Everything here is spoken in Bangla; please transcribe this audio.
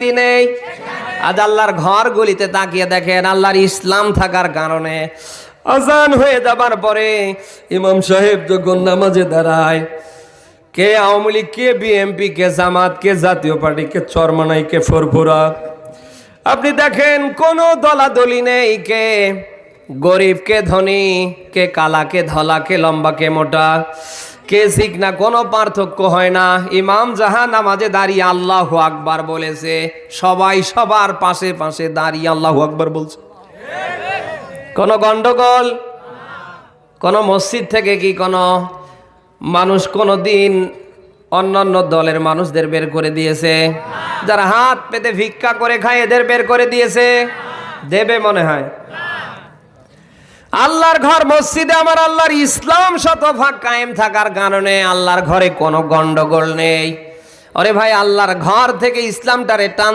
নেই। আজ আল্লাহর ঘরগুলিতে তাকিয়ে দেখেন, আল্লাহর ইসলাম থাকার কারণে আজান হয়ে যাবার পরে ইমাম সাহেব যখন নামাজে দাঁড়ায়, কে আওয়ামী লীগ, কে বিএনপি, কে জামাত, কে জাতীয় পার্টি, কে চরমানাই, কে ফুরফুরা, আপনি দেখেন কোন দলাদলি নেই। কে গরিব, কে ধনী, কে কালা, কে ধলা, কে লম্বা, কে মোটা, কে চিকনা, কোনো পার্থক্য হয় না। ইমাম যাহা নামাজে দাঁড়িয়ে আল্লাহু আকবার বলেছে, সবাই সবার পাশে পাশে দাঁড়িয়ে আল্লাহু আকবার বলছে। কোন গন্ডগোল? কোন মসজিদ থেকে কি কোন মানুষ কোনো দিন অন্যান্য দলের মানুষদের বের করে দিয়েছে? যারা হাত পেতে ভিক্ষা করে খায় এদের বের করে দিয়েছে? দেবে মনে হয়? আল্লাহর ঘর মসজিদে আমার আল্লাহর ইসলাম শতভাগ কায়েম থাকার কারণে আল্লাহর ঘরে কোনো গন্ডগোল নেই। আরে ভাই, আল্লাহর ঘর থেকে ইসলামটারে টান